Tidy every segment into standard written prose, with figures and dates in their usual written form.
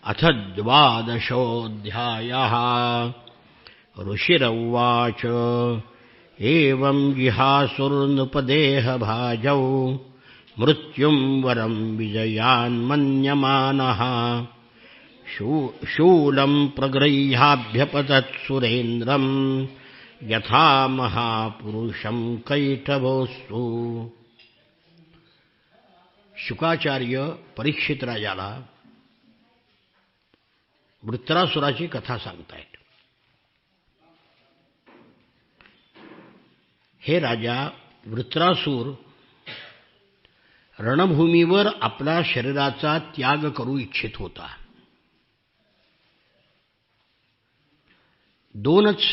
अथ द्वादशोऽध्यायः। ऋषिरुवाच एवं जिहासुर्नृपदेहभाजौ मृत्युं वरं विजयान्मन्यमानः शूलं प्रगृह्याभ्यपतत् सुरेन्द्रं यथा महापुरुषं कैटभोस्तु। शुकाचार्य परीक्षित राजाला वृत्रासुराची कथा सांगतायत। हे राजा, वृत्रासूर रणभूमीवर आपला शरीराचा त्याग करू इच्छित होता। दोनच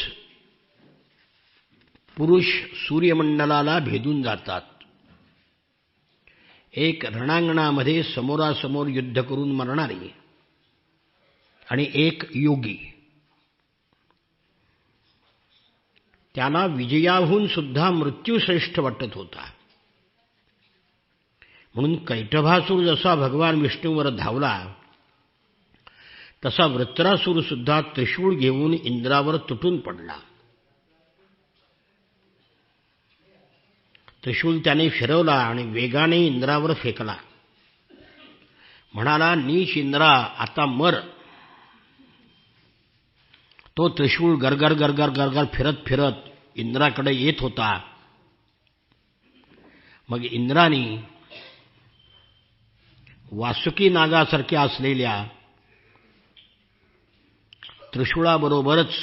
पुरुष सूर्यमंडलाला भेदून जातात, एक रणांगणामध्ये समोरासमोर युद्ध करून मरणारे आणि एक योगी। त्याला विजयाहून सुद्धा मृत्यू श्रेष्ठ वाटत होता। म्हणून कैटभासूर जसा भगवान विष्णूवर धावला, तसा वृत्रासूर सुद्धा त्रिशूळ घेऊन इंद्रावर तुटून पडला। त्रिशूळ त्याने फिरवला आणि वेगाने इंद्रावर फेकला। म्हणाला, नीच इंद्रा, आता मर। तो त्रिशूळ गरगर गरगर गरगर फिरत फिरत इंद्राकडे येत होता। मग इंद्राने वासुकी नागासारख्या असलेल्या त्रिशूळाबरोबरच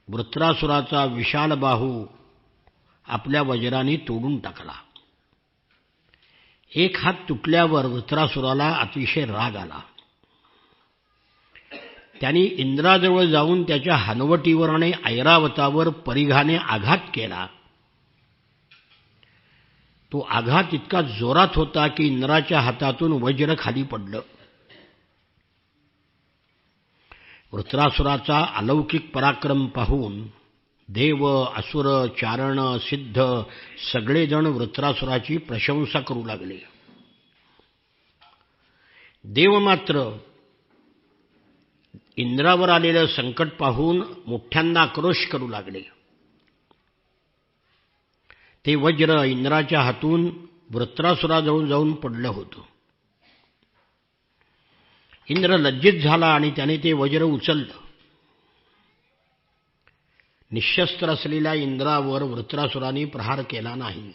वृत्रासुराचा विशाल बाहू आपल्या वज्राने तोडून टाकला। एक हात तुटल्यावर वृत्रासुराला अतिशय राग आला। त्यांनी इंद्राजवळ जाऊन त्याच्या हनवटीवर आणि ऐरावतावर परिघाने आघात केला। तो आघात इतका जोरात होता की इंद्राच्या हातातून वज्र खाली पडलं। वृत्रासुराचा अलौकिक पराक्रम पाहून देव, असुर, चारण, सिद्ध सगळेजण वृत्रासुराची प्रशंसा करू लागले। देव मात्र इंद्रावर आलेलं संकट पाहून मोठ्यांदा आक्रोश करू लागले। ते वज्र इंद्राच्या हातून वृत्रासुराजवळ जाऊन पडलं होतं। इंद्र लज्जित झाला आणि त्याने ते वज्र उचललं। निशस्त्र असलेल्या इंद्रावर वृत्रासुराने प्रहार केला नाही।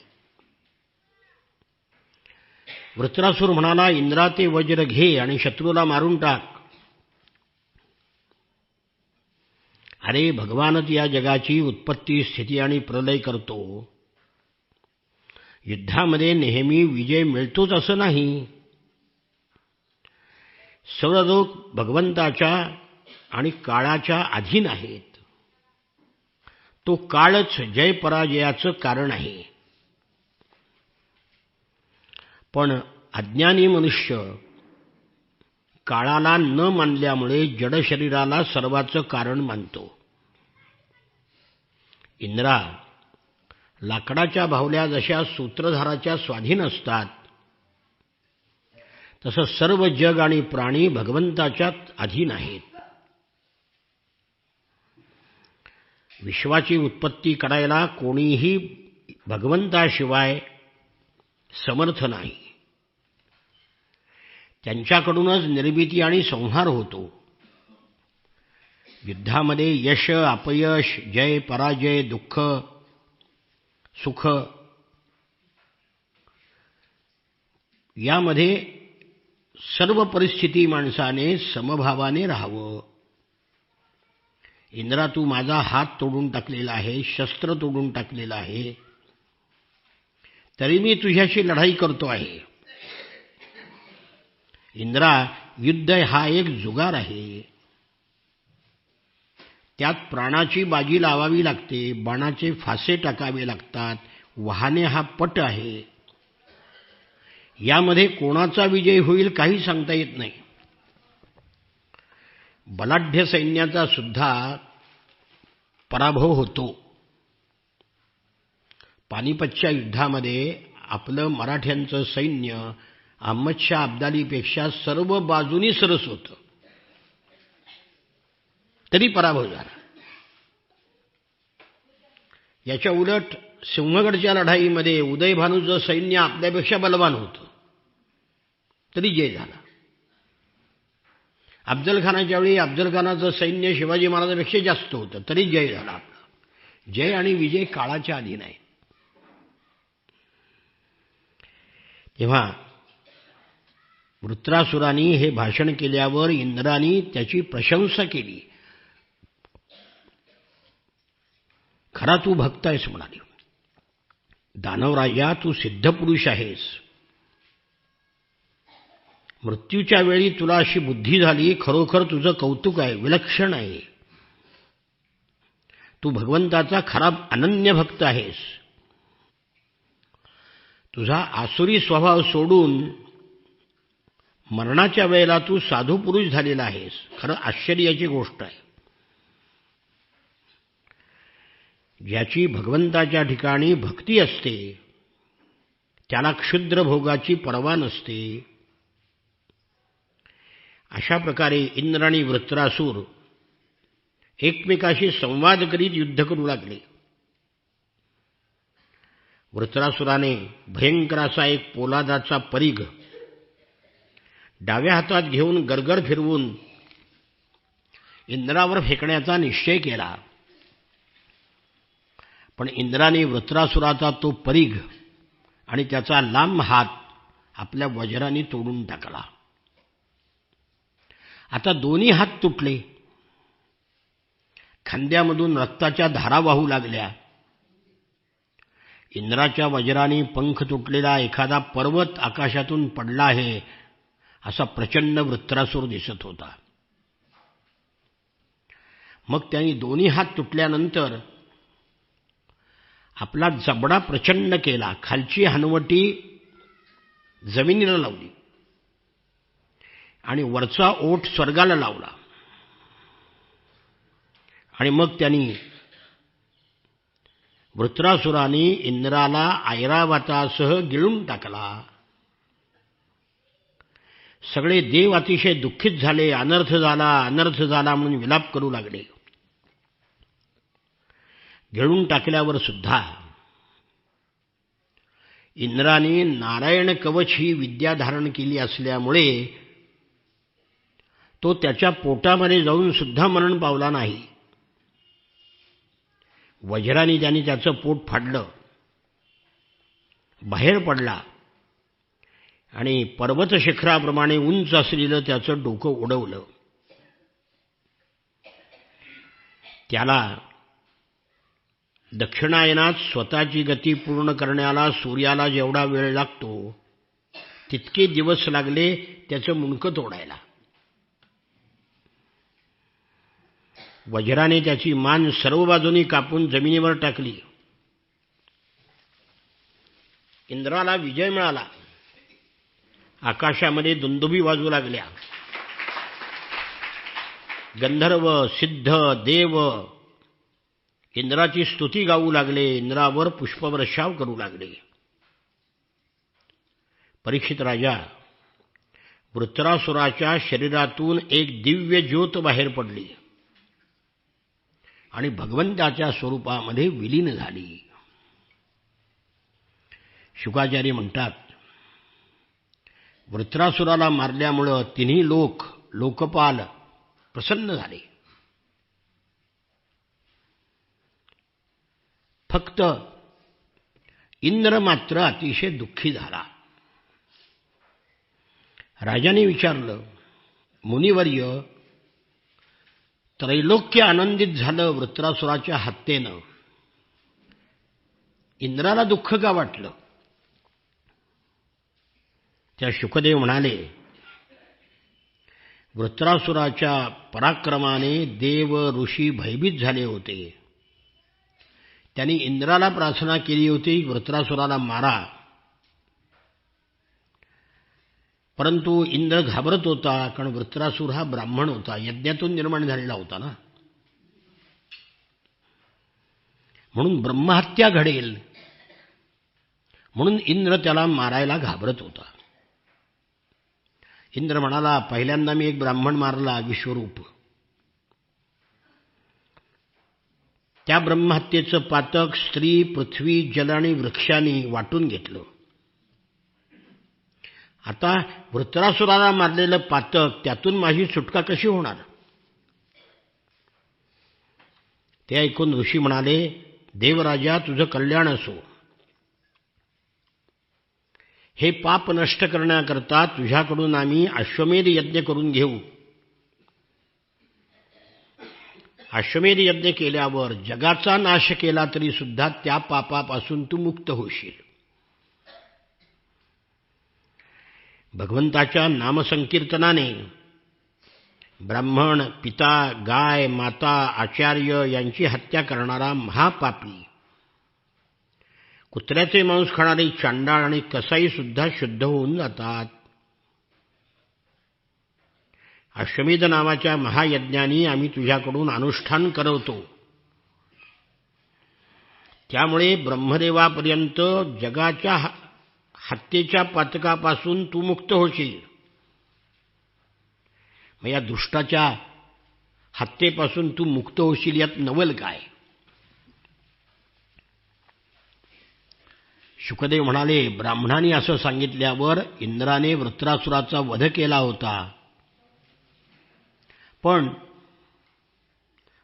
वृत्रासुर म्हणाला, इंद्रा, ते वज्र घे आणि शत्रूला मारून टाक। अरे, भगवानच या जगाची उत्पत्ती, स्थिती आणि प्रलय करतो। युद्धामध्ये नेहमी विजय मिळतोच असं नाही। सर्व लोक भगवंताच्या आणि काळाच्या अधीन आहेत। तो काळच जय पराजयाचं कारण आहे। पण अज्ञानी मनुष्य काळाला न मानल्यामुळे जड शरीराला सर्वाचं कारण मानतो। इंद्रा, लाकडाच्या बाहुल्या जशा सूत्रधाराच्या स्वाधीन असतात, तसं सर्व जग आणि प्राणी भगवंताच्या अधीन आहेत। विश्वाची उत्पत्ती करायला कोणीही भगवंताशिवाय समर्थ नाही। त्यांच्याकडूनच निर्मिती आणि संहार होतो। युद्धामध्ये यश, अपयश, जय, पराजय, दुःख, सुख यामध्ये सर्व परिस्थिती माणसाने समभावाने राहावं। इंद्रा, तू माझा हात तोडून टाकलेला आहे, शस्त्र तोडून टाकलेलं आहे, तरी मी तुझ्याशी लढाई करतो आहे। इंद्रा, युद्ध हा एक जुगार आहे। त्यात प्राणाची बाजी लावावी लागते, बाणाचे फासे टाकावे लागतात, वाहने हा पट आहे। यामध्ये कोणाचा विजय होईल काही सांगता येत नाही। बलाढ्य सैन्याचा सुद्धा पराभव होतो। पानिपतच्या युद्धामध्ये आपलं मराठ्यांचं सैन्य अहमदशाह अब्दालीपेक्षा सर्व बाजूनी सरस होतं। तरी पराभव झाला. याच्या उलट सिंहगडच्या लढाईमध्ये उदयभानूचं सैन्य आपल्यापेक्षा बलवान होतं, तरी जय झाला. अफजलखानाच्या वेळी अफजलखानाचं सैन्य शिवाजी महाराजांपेक्षा जास्त होतं, तरी जय झाला आपला. जय आणि विजय काळाच्या अधीन आहे. तेव्हा वृत्रासुराने हे भाषण केल्यावर इंद्राने त्याची प्रशंसा केली. खरा तू भक्त आहेस म्हणाले. दानवराजा तू सिद्धपुरुष आहेस. मृत्यूच्या वेळी तुला अशी बुद्धी झाली, खरोखर तुझं कौतुक आहे, विलक्षण आहे. तू भगवंताचा खरा अनन्य भक्त आहेस. तुझा आसुरी स्वभाव सोडून मरणाच्या वेळेला तू साधू पुरुष झालेला आहेस. खरं आश्चर्याची गोष्ट आहे. ज्याची भगवंताच्या ठिकाणी भक्ती असते त्याला क्षुद्र भोगाची पर्वा नसते. अशा प्रकारे इंद्र आणि वृत्रासूर एकमेकाशी संवाद करीत युद्ध करू लागले. वृत्रासुराने भयंकर असा एक पोलादाचा परीघ डाव्या हातात घेऊन गरगर फिरवून इंद्रावर फेकण्याचा निश्चय केला. पण इंद्राने वृत्रासुराचा तो परीघ आणि त्याचा लांब हात आपल्या वज्राने तोडून टाकला. आता दोन्ही हात तुटले. खांद्यामधून रक्ताच्या धारा वाहू लागल्या. इंद्राच्या वज्राने पंख तुटलेला एखादा पर्वत आकाशातून पडला आहे असा प्रचंड वृत्रासूर दिसत होता. मग त्यांनी दोन्ही हात तुटल्यानंतर आपला जबडा प्रचंड केला, खालची हनवटी जमिनीला लावली आणि वरचा ओठ स्वर्गाला लावला. आणि मग त्यांनी वृत्रासुराने इंद्राला ऐरावतासह गिळून टाकला. सगळे देव अतिशय दुःखित झाले. अनर्थ झाला, अनर्थ झाला म्हणून विलाप करू लागले. गिळून टाकल्यावर सुद्धा इंद्राने नारायण कवच ही विद्या धारण केली असल्यामुळे तो त्याच्या पोटामध्ये जाऊन सुद्धा मरण पावला नाही. वज्राने त्याने त्याचं पोट फाडलं, बाहेर पडला आणि पर्वत शिखराप्रमाणे उंच असलेलं त्याचं डोकं उडवलं. त्याला दक्षिणायनात स्वतःची गती पूर्ण करण्याला सूर्याला जेवढा वेळ लागतो तितके दिवस लागले त्याचं मुंडकं तोडायला. वज्राने त्याची मान सर्व बाजूनी कापून जमिनीवर टाकली. इंद्राला विजय मिळाला. आकाशामध्ये दुंदुभी वाजू लागल्या. गंधर्व, सिद्ध, देव इंद्राची स्तुती गाऊ लागले. इंद्रावर पुष्पवर्षाव करू लागले. परीक्षित राजा, वृत्रासुराच्या शरीरातून एक दिव्य ज्योत बाहेर पडली आणि भगवंताच्या स्वरूपामध्ये विलीन झाली. शुकाचार्य म्हणतात, वृत्रासुराला मारल्यामुळे तिन्ही लोकपाल प्रसन्न झाले. फक्त इंद्र मात्र अतिशय दुःखी झाला. राजाने विचारलं, मुनिवर्य, त्रैलोक्य आनंदित झालं वृत्रासुराच्या हत्येनं, इंद्राला दुःख का वाटलं? त्या शुकदेव म्हणाले, वृत्रासुराच्या पराक्रमाने देव ऋषी भयभीत झाले होते. त्यांनी इंद्राला प्रार्थना केली होती, वृत्रासुराला मारा. परंतु इंद्र घाबरत होता, कारण वृत्रासूर हा ब्राह्मण होता, यज्ञातून निर्माण झालेला होता ना. म्हणून ब्रह्महत्या घडेल म्हणून इंद्र त्याला मारायला घाबरत होता. इंद्र म्हणाला, पहिल्यांदा मी एक ब्राह्मण मारला विश्वरूप, त्या ब्रह्महत्येचं पातक स्त्री, पृथ्वी, जल आणि वृक्षांनी वाटून घेतलं. आता वृत्रासुराला मारलेलं पातक, त्यातून माझी सुटका कशी होणार? ते ऐकून ऋषी म्हणाले, देवराजा, तुझं कल्याण असो. हे पाप नष्ट करण्याकरता तुझ्याकडून आम्ही अश्वमेध यज्ञ करून घेऊ. अश्वमेध यज्ञ केल्यावर जगाचा नाश केला तरी सुद्धा त्या पापापासून तू मुक्त होशील. भगवंताच्या नामसंकीर्तनाने ब्राह्मण, पिता, गाय, माता, आचार्य यांची हत्या करणारा महापापी, कुत्र्याचे मांस खाणारे चांडाळ आणि कसाई सुद्धा शुद्ध होऊन जातात. अश्वमेध नावाच्या महायज्ञानी आम्ही तुझ्याकडून अनुष्ठान करवतो. त्यामुळे ब्रह्मदेवापर्यंत जगाच्या हत्येच्या पातकापासून तू मुक्त होशील. मग या दुष्टाच्या हत्येपासून तू मुक्त होशील यात नवल काय? शुकदेव म्हणाले, ब्राह्मणांनी असं सांगितल्यावर इंद्राने वृत्रासुराचा वध केला होता. पण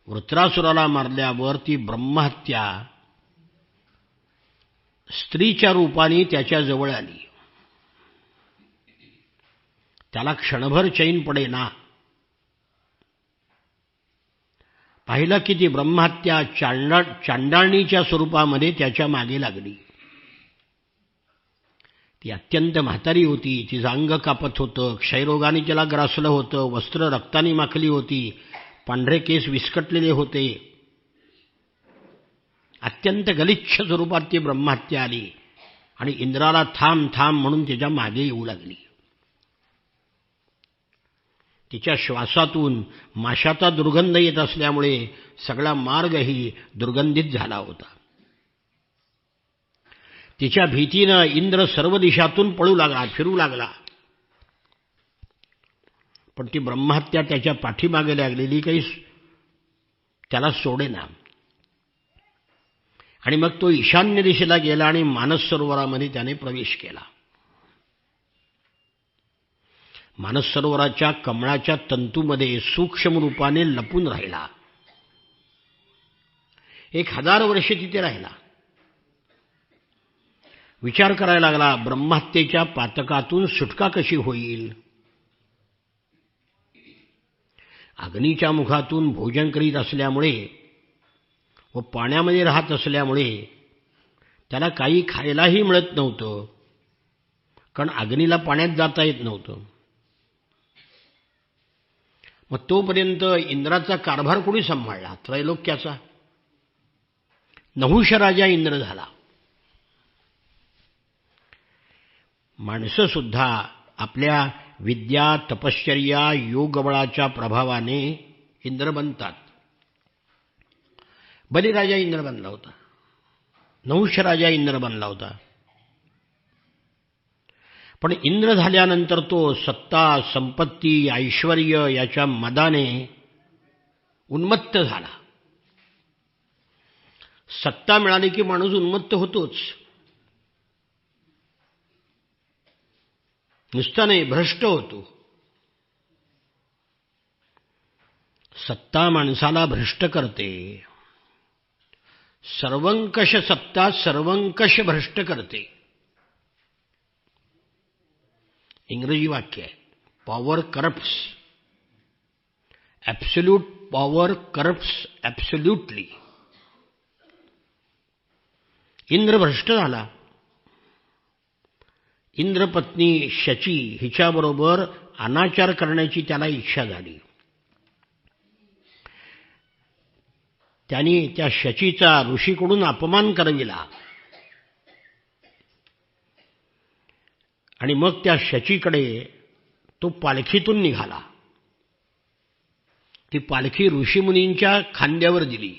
वृत्रासुराला मारल्यावर ती ब्रह्महत्या स्त्रीच्या रूपाने त्याच्या जवळ आली. त्याला क्षणभर चैन पडेना. पाहिलं की ती ब्रह्महत्या चांडाळणीच्या स्वरूपामध्ये त्याच्या मागे लागली. ती अत्यंत म्हातारी होती. तिचं अंग कापत होतं. क्षयरोगाने तिला ग्रासलं होतं. वस्त्र रक्ताने माखली होती. पांढरे केस विस्कटलेले होते. अत्यंत गलिच्छ स्वरूपात ती ब्रह्महत्या आली आणि इंद्राला थांब थांब म्हणून तिच्या मागे येऊ लागली. तिच्या श्वासातून माशाचा दुर्गंध येत असल्यामुळे सगळा मार्गही दुर्गंधित झाला होता. तिच्या भीतीनं इंद्र सर्व दिशातून पळू लागला, फिरू लागला. पण ती ब्रह्महत्या त्याच्या पाठीमागे लागलेली काही त्याला सोडेना. आणि मग तो ईशान्य दिशेला गेला आणि मानस सरोवरामध्ये त्याने प्रवेश केला. मानस सरोवराच्या कमळाच्या तंतूमध्ये सूक्ष्म रूपाने लपून राहिला. 1000 वर्षे तिथे राहिला. विचार करायला लागला, ब्रह्महत्येच्या पातकातून सुटका कशी होईल? अग्नीच्या मुखातून भोजन करीत असल्यामुळे व पाण्यामध्ये राहत असल्यामुळे त्याला काही खायलाही मिळत नव्हतं, कारण अग्नीला पाण्यात जाता येत नव्हतं. मग तोपर्यंत इंद्राचा कारभार कोणी सांभाळला? त्रैलोक्याचा. नहुष राजा इंद्र झाला. माणसं सुद्धा आपल्या विद्या, तपश्चर्या, योगबळाच्या प्रभावाने इंद्र बनतात. बलिराजा इंद्र बनला होता. नहुष राजा इंद्र बनला होता. पण इंद्र झाल्यानंतर तो सत्ता, संपत्ती, ऐश्वर्य याच्या मदाने उन्मत्त झाला. सत्ता मिळाली की माणूस उन्मत्त होतोच. नुसता नाही, भ्रष्ट होतो. सत्ता माणसाला भ्रष्ट करते. सर्वंकष सत्ता सर्वंकष भ्रष्ट करते. इंग्रजी वाक्य आहे. Power corrupts. Absolute power corrupts absolutely. Indra भ्रष्ट झाला. इंद्रपत्नी शची हिच्याबरोबर अनाचार करण्याची त्याला इच्छा झाली. त्यांनी त्या शचीचा ऋषीकडून अपमान करविला आणि मग त्या शचीकडे तो पालखीतून निघाला. ती पालखी ऋषीमुनींच्या खांद्यावर दिली.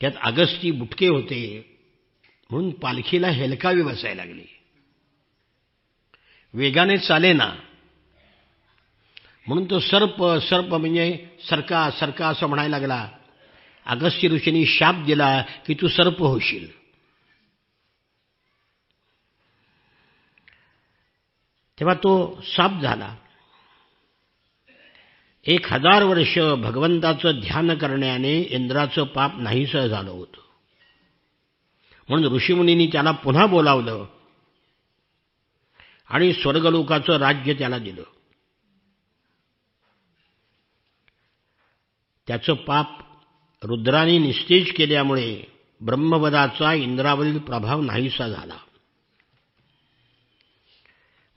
त्यात अगस्ती बुटके होते म्हणून पालखीला हेलकावी बसायला लागली. वेगाने चालेना म्हणून तो सर्प सर्प म्हणजे सरका सरका असं म्हणायला लागला. अगस्त्य ऋषींनी शाप दिला की तू सर्प होशील. तेव्हा तो साप झाला. 1000 वर्ष भगवंताचं ध्यान करण्याने इंद्राचं पाप नाहीसं झालं होतं. म्हणून ऋषीमुनींनी त्याला पुन्हा बोलावलं आणि स्वर्गलोकाचं राज्य त्याला दिलं. त्याचं पाप रुद्राने निस्तेज केल्यामुळे ब्रह्मपदाचा इंद्रावरील प्रभाव नाहीसा झाला.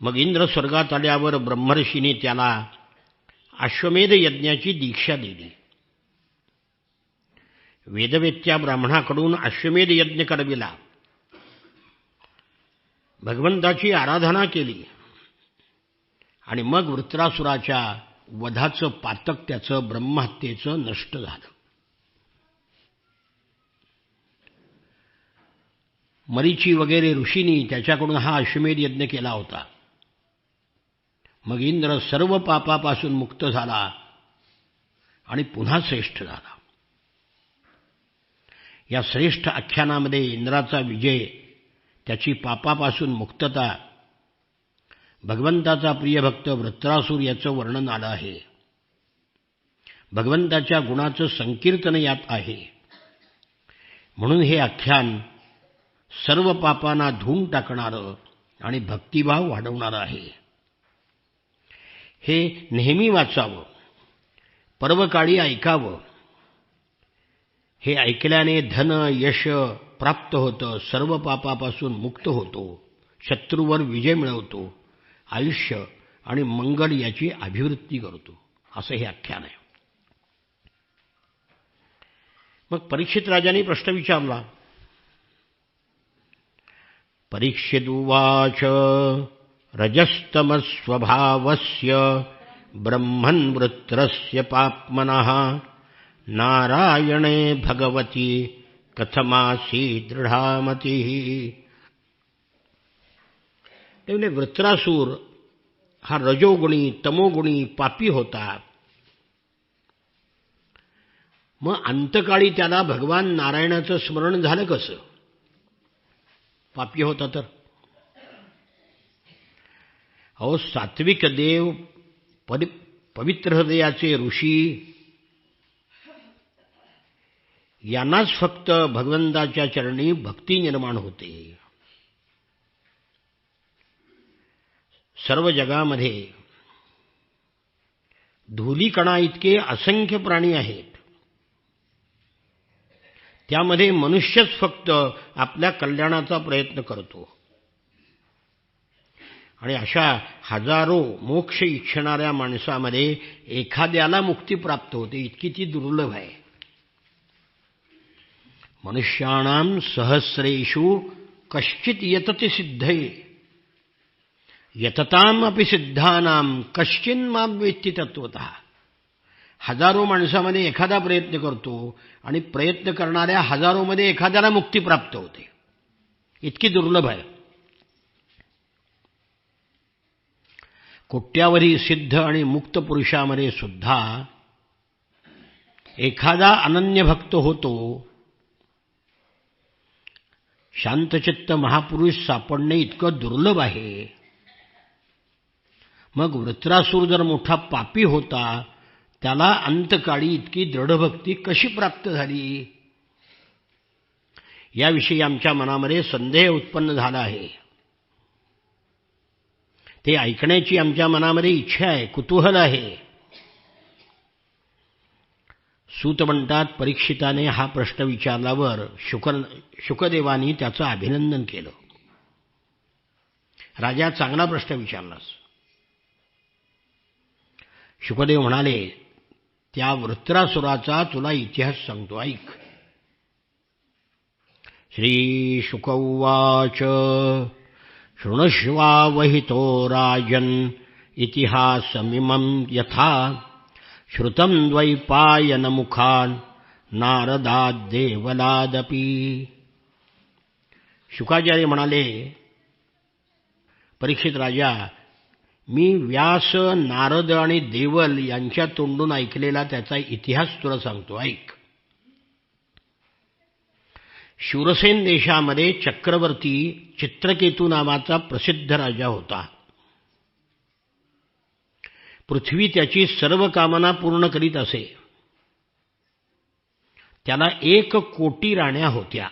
मग इंद्र स्वर्गात आल्यावर ब्रह्मर्षीने त्याला अश्वमेध यज्ञाची दीक्षा दिली. वेदवेत्या ब्राह्मणाकडून अश्वमेध यज्ञ करविला. भगवंताची आराधना केली आणि मग वृत्रासुराच्या वधाचं पातक त्याचं ब्रह्महत्येचं नष्ट झालं. मरीची वगैरे ऋषींनी त्याच्याकडून हा अश्वमेध यज्ञ केला होता. मग इंद्र सर्व पापापासून मुक्त झाला आणि पुन्हा श्रेष्ठ झाला. या श्रेष्ठ आख्यानामध्ये इंद्राचा विजय, त्याची पापापासून मुक्तता, भगवंताचा प्रियभक्त वृत्रासूर याचं वर्णन आलं आहे. भगवंताच्या गुणाचं संकीर्तन यात आहे. म्हणून हे आख्यान सर्व पापांना धुवून टाकणारं आणि भक्तिभाव वाढवणारं आहे. हे नेहमी वाचावं, पर्वकाळी ऐकावं. हे ऐकल्याने धन यश प्राप्त होतं, सर्व पापापासून मुक्त होतो, शत्रूवर विजय मिळवतो, आयुष्य आणि मंगल याची अभिवृत्ती करतो, असं हे आख्यान आहे. मग परीक्षित राजाने प्रश्न विचारला. परीक्षित उवाच रजस्तमस्वभावस्य ब्रह्मन् वृत्रस्य पाप्मनः नारायणे भगवती कथमासी दृढामतिः. त्यामुळे वृत्रासूर हा रजोगुणी तमोगुणी पापी होता. मग अंतकाळी त्याला भगवान नारायणाचं स्मरण झालं कसं? पापी होता तर. अहो, सात्विक देव, पवित्र हृदयाचे ऋषी यांनाच फक्त भगवंताच्या चरणी भक्ती निर्माण होते. सर्व जगामध्ये धूलिकणा इतके असंख्य प्राणी आहेत. त्यामध्ये मनुष्यच फक्त आपल्या कल्याणाचा प्रयत्न करतो. आणि अशा हजारो मोक्ष इच्छणाऱ्या माणसामध्ये एखाद्याला मुक्ती प्राप्त होते, इतकी ती दुर्लभ आहे. मनुष्याणां सहस्रेषु कश्चित् यतति सिद्धये यतताम अपि सिद्धानां कश्चिन् मां वेत्ति तत्वतः. हजारो माणसामध्ये एखादा प्रयत्न करतो आणि प्रयत्न करणाऱ्या हजारोमध्ये एखाद्याला मुक्ती प्राप्त होते, इतकी दुर्लभ आहे. कोट्यावधी सिद्ध आणि मुक्त पुरुषामध्ये सुद्धा एखादा अनन्य भक्त होतो. शांतचित्त महापुरुष सापडणे इतकं दुर्लभ आहे. मग वृत्रासूर जर मोठा पापी होता, त्याला अंतकाळी इतकी दृढभक्ती कशी प्राप्त झाली, याविषयी आमच्या मनामध्ये संदेह उत्पन्न झाला आहे. ते ऐकण्याची आमच्या मनामध्ये इच्छा आहे, कुतूहल आहे. सूत म्हणतात, परीक्षिताने हा प्रश्न विचारल्यावर शुकदेवानी त्याचं अभिनंदन केलं. राजा, चांगला प्रश्न विचारलास. शुकदेव म्हणाले, त्या वृत्रासुराचा तुला इतिहास सांगतो, ऐक. श्री शुक उवाच शृणुष्वावहितो राजन् इतिहासमिमं यथा श्रुतं द्वैपायनमुखान् नारदाद्देवलादपि. शुकाचार्य म्हणाले, परीक्षित राजा, मी व्यास, नारद आणि देवल यांच्या तोंडून ऐकलेला त्याचा इतिहास तुला सांगतो, ऐक. शूरसेन देशामध्ये चक्रवर्ती चित्रकेतू नावाचा प्रसिद्ध राजा होता. पृथ्वी त्याची सर्व कामना पूर्ण करीत असे. त्याला 1 कोटी राण्या होत्या,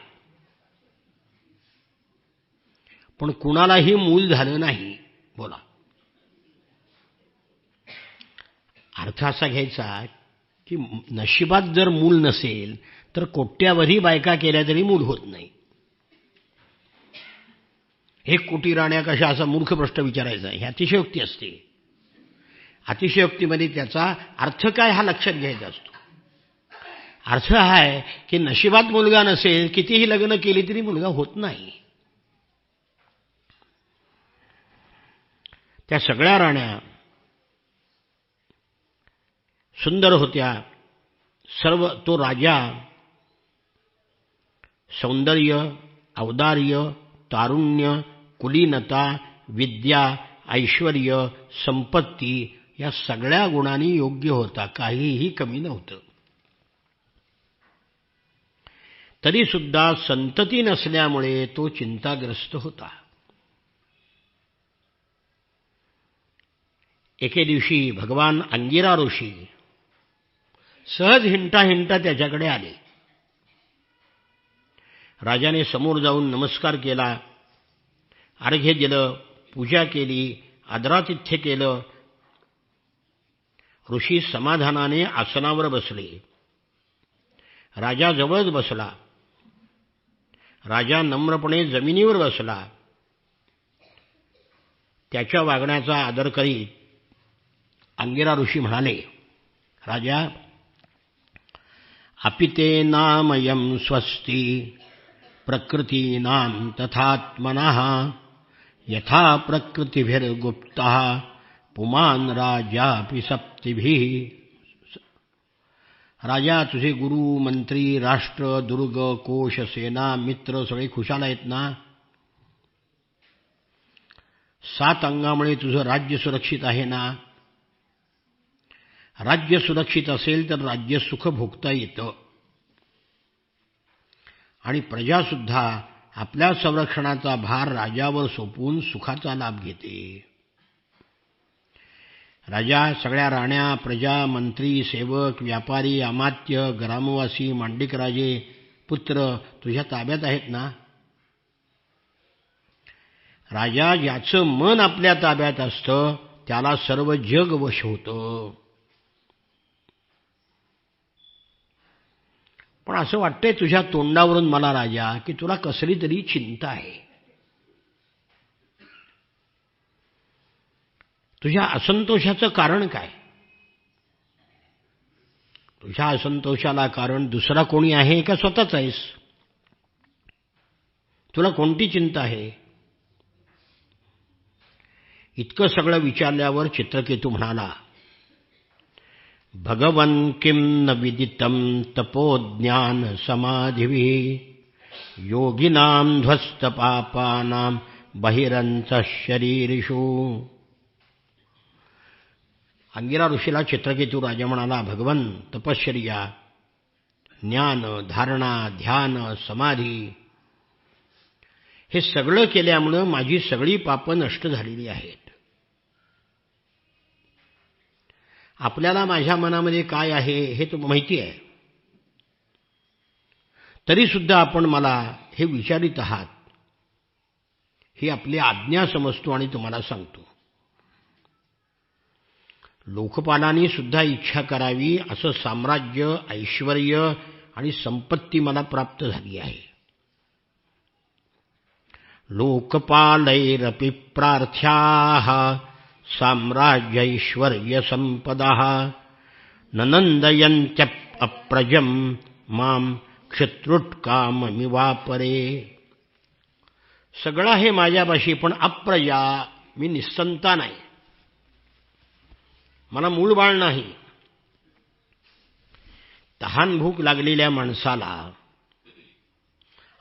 पण कुणालाही मूल झालं नाही. बोला, अर्थ असा घ्यायचा की नशिबात जर मूल नसेल तर कोट्यावधी बायका केल्या तरी मूल होत नाही. 1 कोटी राण्या कशा, असा मूर्ख प्रश्न विचारायचा. ही अतिशयोक्ती असते. अतिशयोक्तीमध्ये त्याचा अर्थ काय हा लक्षात घ्यायचा असतो. अर्थ हा आहे की नशिबात मुलगा नसेल, कितीही लग्न केली तरी मुलगा होत नाही. त्या सगळ्या राण्या सुंदर होत्या. सर्व तो राजा सौंदर्य, औदार्य, तारुण्य, कुलीनता, विद्या, ऐश्वर्य, संपत्ती या सगळ्या गुणांनी योग्य होता. काहीही कमी नव्हतं. तरी सुद्धा संतती नसल्यामुळे तो चिंताग्रस्त होता. एके दिवशी भगवान अंगिरा ऋषी सहज हिंटा हिंटा त्याच्याकडे आले. राजाने समोर जाऊन नमस्कार केला, अर्घ्य दिलं, पूजा केली, आदरातिथ्य केलं. ऋषी समाधानाने आसनावर बसले. राजा जवळच बसला. राजा नम्रपणे जमिनीवर बसला. त्याच्या वागण्याचा आदर करीत अंगिरा ऋषी म्हणाले, राजा, अपिते नामयं स्वस्ति प्रकृतीनां तथात्मनः यथा प्रकृतिभिर्गुप्तः पुमान राजापि सप्तिभिः. राजा, तुझे गुरु, मंत्री, राष्ट्र, दुर्ग, कोश, सेना, मित्र सगळे खुशाल आहेत ना? 7 अंगामुळे तुझं राज्य सुरक्षित आहे ना? राज्य सुरक्षित असेल तर राज्य सुख भोगता येतं आणि प्रजासुद्धा आपल्या संरक्षणाचा भार राजावर सोपवून सुखाचा लाभ घेते. राजा, सगळ्या राण्या, प्रजा, मंत्री, सेवक, व्यापारी, अमात्य, ग्रामवासी, मांडिक राजे, पुत्र तुझ्या ताब्यात आहेत ना? राजा, ज्याचं मन आपल्या ताब्यात असतं त्याला सर्व जग वश होतं. पण असं वाटतंय तुझ्या तोंडावरून मला राजा की तुला कसली तरी चिंता आहे. तुझ्या असंतोषाचं कारण काय? तुझ्या असंतोषाला कारण दुसरा कोणी आहे का स्वतःच आहेस? तुला कोणती चिंता आहे? इतकं सगळं विचारल्यावर चित्रकेतू म्हणाला, भगवन् किं न विदितं तपोज्ञान समाधिभिः योगिनां ध्वस्त पापानां बहिरन्तः शरीरिषु. अंगिरा ऋषीला चित्रकेतू राजा म्हणाला, भगवन, तपश्चर्या, ज्ञान, धारणा, ध्यान, समाधी हे सगळं केल्यामुळे माझी सगळी पापं नष्ट झालेली आहेत. आपल्याला माझ्या मनामध्ये काय आहे हे तुम्हाला माहिती आहे. तरी सुद्धा आपण मला हे विचारित आहात. ही आपली आज्ञा समजतो आणि तुम्हाला सांगतो. लोकपालांनी सुद्धा इच्छा करावी असं साम्राज्य, ऐश्वर्य आणि संपत्ती मला प्राप्त झाली आहे. लोकपालैरपि प्रार्थ्याः साम्राज्यैश्वर्य संपदः न नन्दयन्त्यप्रजं मां क्षत्रुत्काममिवापरे. सगळं आहे माझ्यापाशी, पण अप्रजा, मी निस्संतान आहे. मला मूळ बाळ नाही. तहान भूक लागलेल्या माणसाला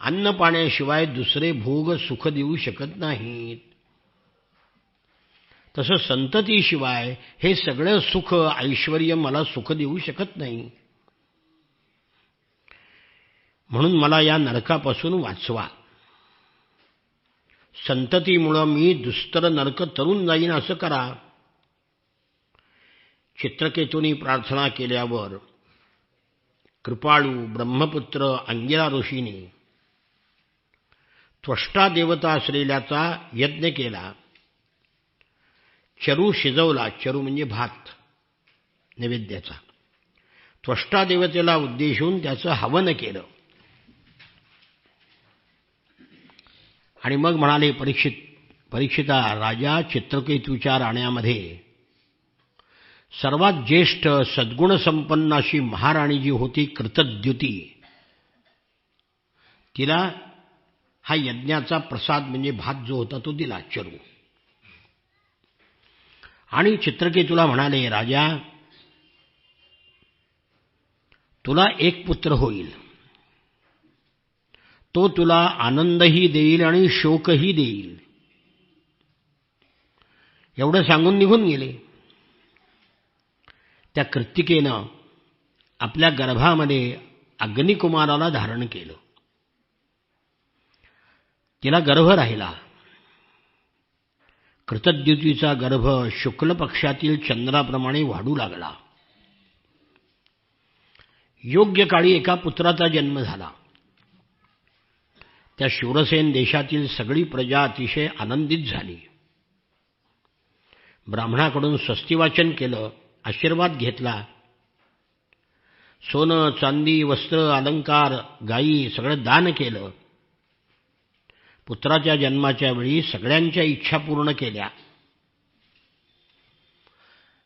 अन्न पाण्याशिवाय दुसरे भोग सुख देऊ शकत नाहीत. तसं संततीशिवाय हे सगळं सुख, ऐश्वर्य मला सुख देऊ शकत नाही. म्हणून मला या नरकापासून वाचवा. संततीमुळं मी दुस्तर नरक तरून जाईन असं करा. चित्रकेतूंनी प्रार्थना केल्यावर कृपाळू ब्रह्मपुत्र अंगिरा ऋषीने त्वष्टा देवता असलेल्याचा यज्ञ केला. चरू शिजवला. चरू म्हणजे भात नैवेद्याचा. त्वष्टा देवतेला उद्देशून त्याचं हवन केलं. आणि मग म्हणाले, परीक्षिता, राजा चित्रकेतूच्या राण्यामध्ये सर्वात ज्येष्ठ सद्गुण संपन्न अशी महाराणी जी होती कृतद्युती, तिला हा यज्ञाचा प्रसाद म्हणजे भात जो होता तो दिला चरू. आणि चित्रकेतूला म्हणाले, राजा, तुला एक पुत्र होईल. तो तुला आनंदही देईल आणि शोकही देईल. एवढं सांगून निघून गेले. त्या कृत्तिकेनं आपल्या गर्भामध्ये अग्निकुमाराला धारण केलं. तिला गर्भ राहिला. कृतद्युतीचा गर्भ शुक्ल पक्षातील चंद्राप्रमाणे वाढू लागला. योग्य काळी एका पुत्राचा जन्म झाला. त्या शूरसेन देशातील सगळी प्रजा अतिशय आनंदित झाली. ब्राह्मणाकडून स्वस्तिवाचन केलं, आशीर्वाद घेतला. सोनं, चांदी, वस्त्र, अलंकार, गायी सगळं दान केलं. पुत्राच्या जन्माच्या वेळी सगळ्यांच्या इच्छा पूर्ण केल्या.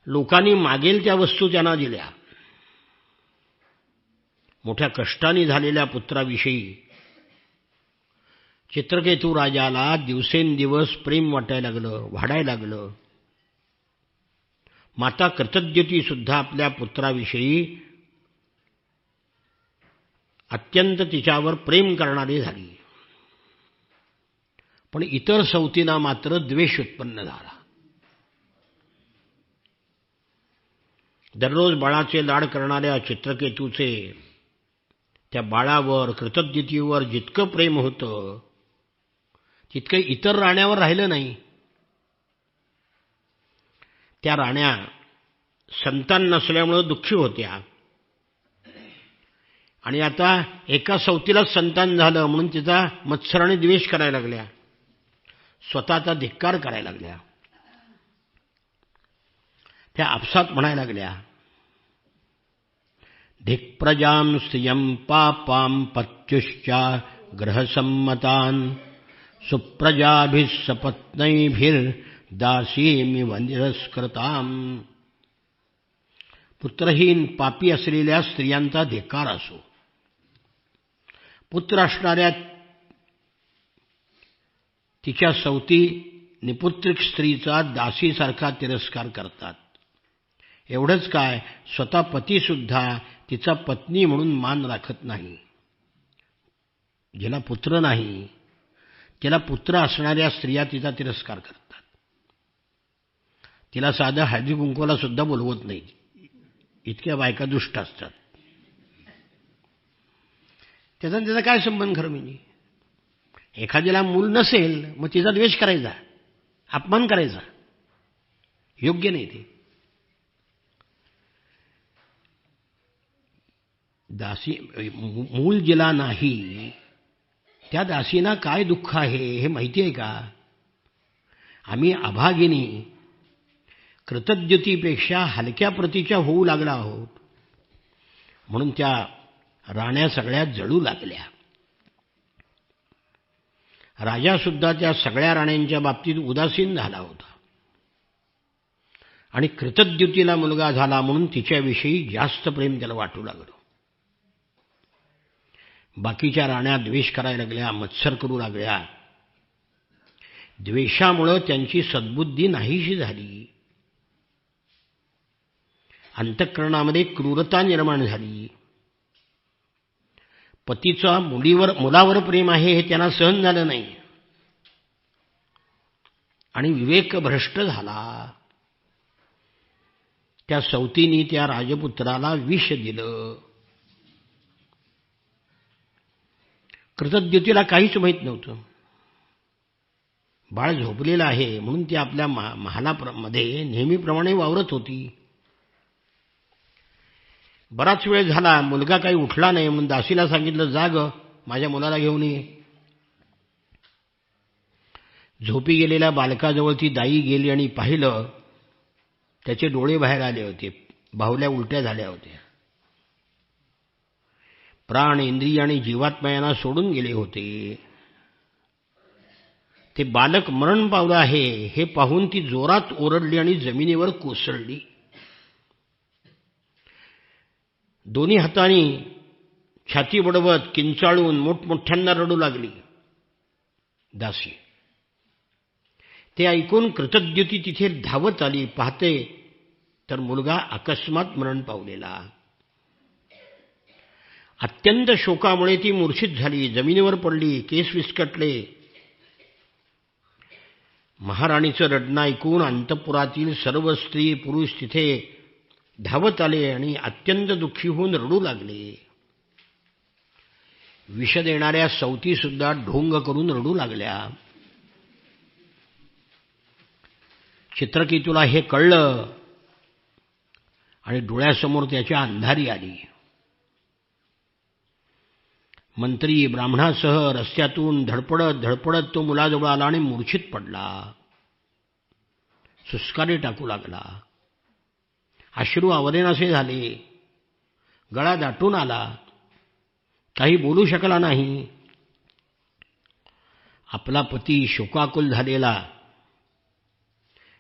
लोकांनी मागेल त्या वस्तू त्यांना दिल्या. मोठ्या कष्टाने झालेल्या पुत्राविषयी चित्रकेतू राजाला दिवसेंदिवस प्रेम वाटायला लागलं, वाढायला लागलं. माता कृतद्युती सुद्धा आपल्या पुत्राविषयी अत्यंत तिच्यावर प्रेम करणारी झाली. पण इतर सवतींना मात्र द्वेष उत्पन्न झाला. दररोज बाळाचे लाड करणाऱ्या चित्रकेतूचे त्या बाळावर, कृतद्युतीवर जितकं प्रेम होतं तितकं इतर राण्यावर राहिलं नाही. त्या राण्या संतान नसल्यामुळं दुःखी होत्या. आणि आता एका सवतीलाच संतान झालं म्हणून तिचा मत्सराने द्वेष करायला लागल्या, स्वतःचा धिक्कार करायला लागल्या. त्या आपसात म्हणायला लागल्या, धिक्प्रजां स्त्रियं पापां पत्युश्चा ग्रहसम्मतान् सुप्रजाभिः सपत्नैभिर्दासीमिव निरस्कृताम्. पुत्रहीन पापी असलेल्या स्त्रियांचा धिक्कार असो, पुत्र असणाऱ्या तिच्या सवती निपुत्रिक स्त्रीचा दासीसारखा तिरस्कार करतात. एवढंच काय, स्वतः पतीसुद्धा तिचा पत्नी म्हणून मान राखत नाही. जिला पुत्र नाही तिला पुत्र असणाऱ्या स्त्रिया तिचा तिरस्कार करतात. तिला साधं हळदी कुंकवाला सुद्धा बोलवत नाही. इतक्या बायका दुष्ट असतात. त्याचा काय संबंध खरं म्हणजे? एखाद्याला मूल नसेल मग तिचा द्वेष करायचा, अपमान करायचा, योग्य नाही ते. दासी मूल जिला नाही त्या दासीना काय दुःख आहे हे माहिती आहे का? आम्ही अभागिनी कृतद्युतीपेक्षा हलक्या प्रतीच्या होऊ लागला आहोत. म्हणून त्या राण्या सगळ्या जळू लागल्या. राजासुद्धा त्या सगळ्या राण्यांच्या बाबतीत उदासीन झाला होता. आणि कृतद्युतीला मुलगा झाला म्हणून तिच्याविषयी जास्त प्रेम त्याला वाटू लागलं. बाकीच्या राण्या द्वेष करायला लागल्या, मत्सर करू लागल्या. द्वेषामुळं त्यांची सद्बुद्धी नाहीशी झाली. अंतःकरणामध्ये क्रूरता निर्माण झाली. पतीचा मुलावर प्रेम आहे हे त्यांना सहन झालं नाही. आणि विवेक भ्रष्ट झाला. त्या सवतीने त्या राजपुत्राला विष दिलं. कृतज्ञतेला काहीच माहीत नव्हतं. बाळ झोपलेलं आहे म्हणून ती आपल्या महालामध्ये नेहमीप्रमाणे वावरत होती. बराच वेळ झाला, मुलगा काही उठला नाही म्हणून दासीला सांगितलं, जा ग, माझ्या मुलाला घेऊन ये. झोपी गेलेल्या बालकाजवळ ती दाई गेली आणि पाहिलं, त्याचे डोळे बाहेर आले होते, बाहुल्या उलट्या झाल्या होत्या. प्राण, इंद्रिय आणि जीवात्मा यांना सोडून गेले होते. ते बालक मरण पावलं आहे हे पाहून ती जोरात ओरडली आणि जमिनीवर कोसळली. दोन्ही हातांनी छाती बडवत किंचाळून मोठमोठ्यांना रडू लागली दासी. ते ऐकून कृतज्ञती तिथे धावत आली. पाहते तर मुलगा अकस्मात मरण पावलेला. अत्यंत शोकामुळे ती मूर्छित झाली, जमिनीवर पडली, केस विस्कटले. महाराणीचं रडणं ऐकून अंतःपुरातील सर्व स्त्री पुरुष तिथे धावत आले आणि अत्यंत दुःखी होऊन रडू लागले. विष देणाऱ्या सवती सुद्धा ढोंग करून रडू लागल्या. चित्रकेतूला हे कळलं आणि डोळ्यासमोर त्याच्या अंधारी आली. मंत्री ब्राह्मणासह रस्त्यातून धडपडत धडपडत तो मुलाजवळ आला आणि मूर्छित पडला. सुस्कारे टाकू लागला. अश्रू आवरेनासे झाले. गळा दाटून आला. काही बोलू शकला नाही. आपला पती शोकाकुल झालेला,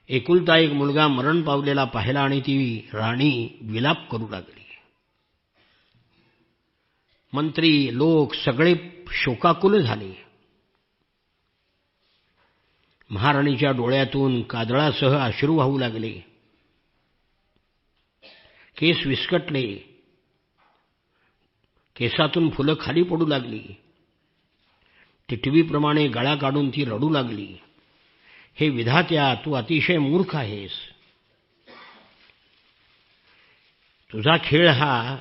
एकुलता एक मुलगा मरण पावलेला पाहिला आणि ती राणी विलाप करू लागली. मंत्री, लोक सगळे शोकाकुल झाले. महाराणीच्या डोळ्यातून काजळासह अश्रू वाहू लागले. केस विस्कटले. केसातून फुलं खाली पडू लागली. टिटवीप्रमाणे गळा काढून ती रडू लागली. हे विधात्या, तू अतिशय मूर्ख आहेस. तुझा खेळ हा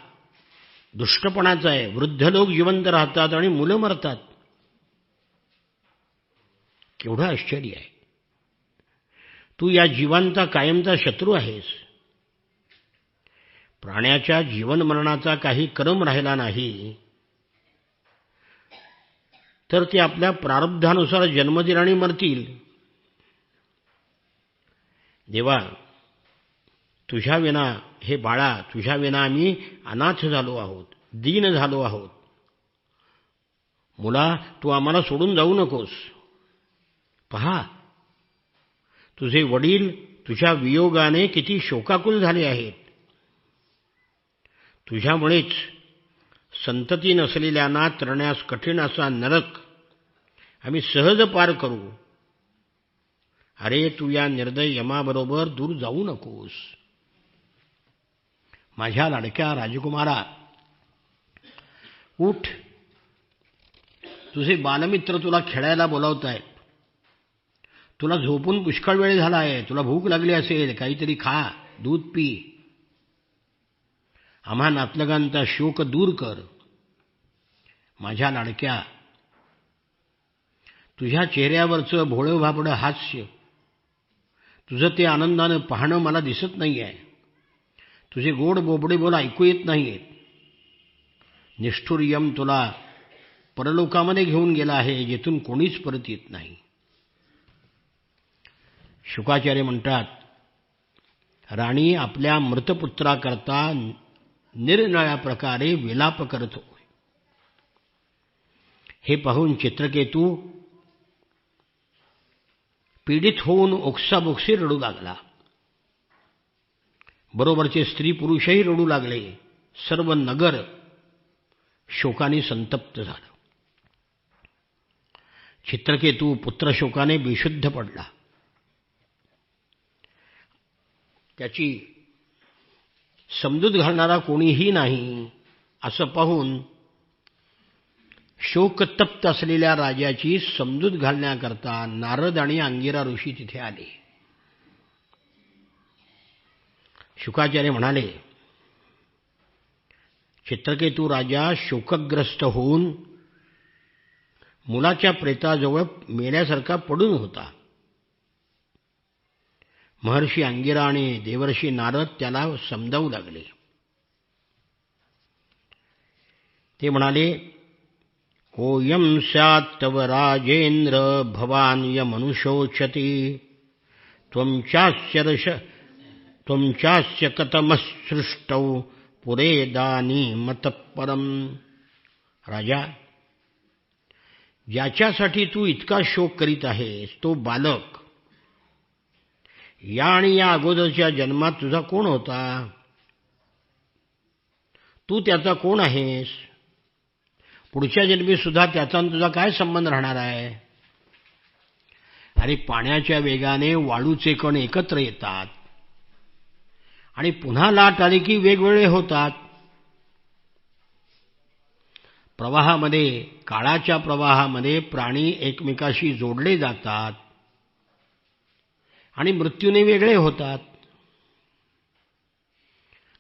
दुष्टपणाचा आहे. वृद्ध लोक जिवंत राहतात आणि मुलं मरतात. केवढं आश्चर्य आहे. तू या जीवांचा कायमचा शत्रू आहेस. प्राण्याच्या जीवन मरणाचा काही क्रम राहिला नाही तर ते आपल्या प्रारब्धानुसार जन्म देतील आणि मरतील. देवा, तुझ्या विना, हे बाळा, तुझ्या विना आम्ही अनाथ झालो आहोत, दीन झालो आहोत. मुला, तू आम्हाला सोडून जाऊ नकोस. पहा, तुझे वडील तुझ्या वियोगाने किती शोकाकुल झाले आहेत. तुझ्यामुळेच संतती नसलेल्यांना तरण्यास कठीण असा नरक आम्ही सहज पार करू. अरे, तू या निर्दय यमाबरोबर दूर जाऊ नकोस. माझ्या लाडक्या राजकुमारा, उठ. तुझे बालमित्र तुला खेळायला बोलावतायत. तुला झोपून पुष्कळ वेळ झाला आहे. तुला भूक लागली असेल, काहीतरी खा, दूध पी. आम्हा नातलगांचा शोक दूर कर. माझ्या लाडक्या, तुझ्या चेहऱ्यावरचं भोळं भाबडं हास्य, तुझं ते आनंदानं पाहणं मला दिसत नाही आहे. तुझे गोड बोबडे बोल ऐकू येत नाहीयेत. निष्ठुर यम तुला परलोकामध्ये घेऊन गेला आहे, जेथून कोणीच परत येत नाही. शुकाचार्य म्हणतात, राणी आपल्या मृतपुत्राकरता निरनिराळ्या प्रकारे विलाप करत होय. हे पाहून चित्रकेतू पीडित होऊन ओक्साबोक्सी रडू लागला. बरोबरचे स्त्री पुरुषही रडू लागले. सर्व नगर शोकाने संतप्त झालं. चित्रकेतू पुत्रशोकाने बेशुद्ध पडला. त्याची समजूत घालणारा कोणीही नाही असं पाहून शोकतप्त असलेल्या राजाची समजूत घालण्याकरता नारद आणि अंगिरा ऋषी तिथे आले. शुकाचार्य म्हणाले, चित्रकेतू राजा शोकग्रस्त होऊन मुलाच्या प्रेताजवळ मेल्यासारखा पडून होता. महर्षी अंगिरा आणि देवर्षी नारद त्याला समजावू लागले. ते म्हणाले, ओयम स्यात् तव राजेंद्र भवान यमनुषोचति त्वं चास्य कथमसृष्टौ पुरेदानीमतः परम. राजा, ज्याच्यासाठी तू इतका शोक करीत आहेस तो बालक या आणि या अगोदरच्या जन्मात तुझा कोण होता? तू त्याचा कोण आहेस? पुढच्या जन्मी सुद्धा त्याचा तुझा काय संबंध राहणार आहे? अरे, पाण्याच्या वेगाने वाळूचे कण एकत्र येतात आणि पुन्हा लाट आली की वेगवेगळे होतात. प्रवाहामध्ये, काळाच्या प्रवाहामध्ये प्राणी एकमेकाशी जोडले जातात आणि मृत्यूने वेगळे होतात.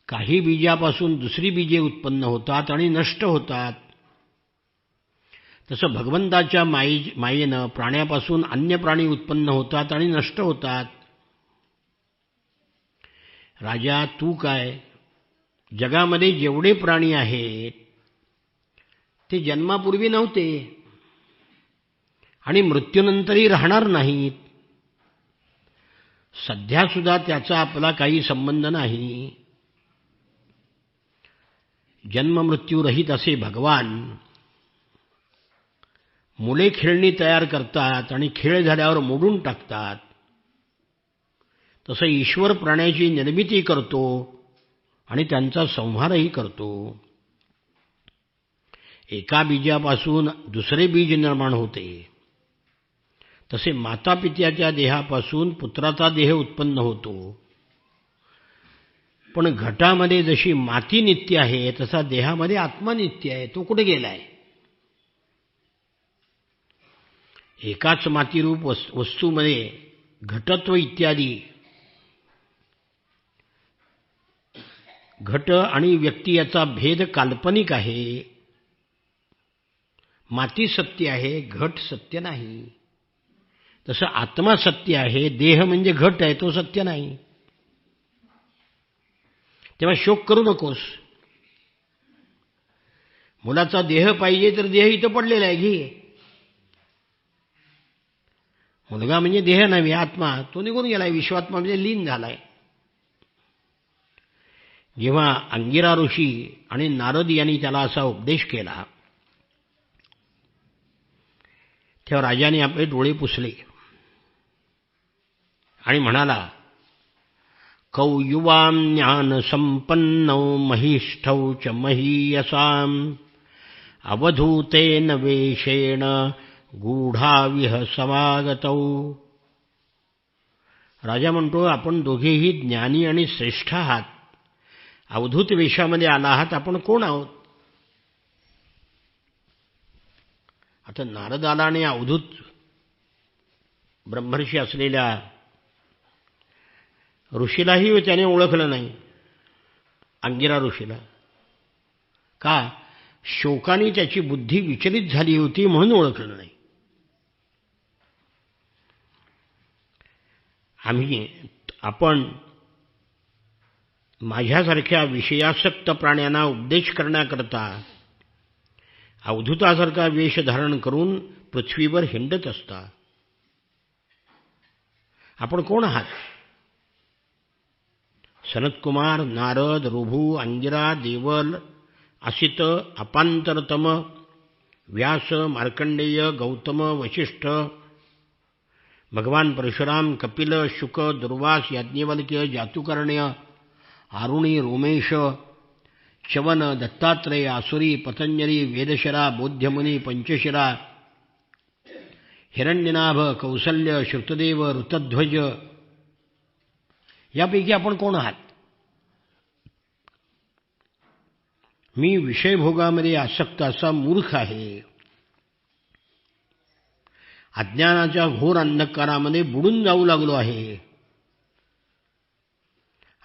काही बीजापासून दुसरी बीजे उत्पन्न होतात आणि नष्ट होतात. तसं भगवंताच्या मायेनं प्राण्यापासून अन्य प्राणी उत्पन्न होतात आणि नष्ट होतात. राजा, तू काय, जगामध्ये जेवढे प्राणी आहेत ते जन्मापूर्वी नव्हते आणि मृत्यूनंतरही राहणार नाहीत. सध्या सुद्धा त्याचा आपला काही संबंध नाही. जन्ममृत्यूरहित असे भगवान मुले खेळणी तयार करतात आणि खेळ झाल्यावर मोडून टाकतात. तसं ईश्वर प्राण्याची निर्मिती करतो आणि त्यांचा संहारही करतो. एका बीजापासून दुसरे बीज निर्माण होते. तसे मातापित्याच्या देहापासून पुत्राचा देह उत्पन्न होतो. पण घटामध्ये जशी माती नित्य आहे तसा देहामध्ये आत्मा नित्य आहे. तो कुठे गेलाय? एकाच मातीरूप वस्तूमध्ये घटत्व इत्यादी, घट आणि व्यक्ती याचा भेद काल्पनिक आहे. माती सत्य आहे, घट सत्य नाही. तसं आत्मा सत्य आहे, देह म्हणजे घट आहे, तो सत्य नाही. तेव्हा शोक करू नकोस. मुलाचा देह पाहिजे तर देह इथं पडलेला आहे, घे. मुलगा म्हणजे देह नव्हे, आत्मा. तो निघून गेलाय, विश्वात्मा म्हणजे लीन झालाय. जेव्हा अंगिरा ऋषी आणि नारद यांनी त्याला असा उपदेश केला तेव्हा राजाने आपले डोळे पुसले आणि म्हणाला, कौयुवाम ज्ञान संपन्नौ महिष्ठौ च महीयसाम अवधूतेन वेशेण गूढाविह समागतौ. राजा म्हणतो, आपण दोघेही ज्ञानी आणि श्रेष्ठ आहात. अवधूत वेशामध्ये आला आहात. आपण कोण आहोत? आता नारद आला आणि अवधूत ब्रह्मर्षी असलेल्या ऋषीलाही त्याने ओळखलं नाही, अंगिरा ऋषीला. का? शोकाने त्याची बुद्धी विचलित झाली होती म्हणून ओळखलं नाही. आपण माझ्यासारख्या विषयासक्त प्राण्यांना उपदेश करण्याकरता अवधूतासारखा वेश धारण करून पृथ्वीवर हिंडत असता. आपण कोण आहात? सनतकुमार, नारद, ऋभू, अंगिरा, देवल, असित, अपांतरतम, व्यास, मार्कंडेय, गौतम, वशिष्ठ, भगवान परशुराम, कपिल, शुक, दुर्वास, याज्ञवल्क्य, जातुकर्ण्य, आरुणी, रोमेश, च्यवन, दत्तात्रेय, आसुरी, पतंजली, वेदशरा, बोध्यमुनी, पंचशिरा, हिरण्यनाभ, कौसल्य, श्रुतदेव, ऋतध्वज, यापैकी आपण कोण आहात? मी विषयभोगामध्ये आसक्त असा मूर्ख आहे. अज्ञानाच्या घोर अंधकारामध्ये बुडून जाऊ लागलो आहे.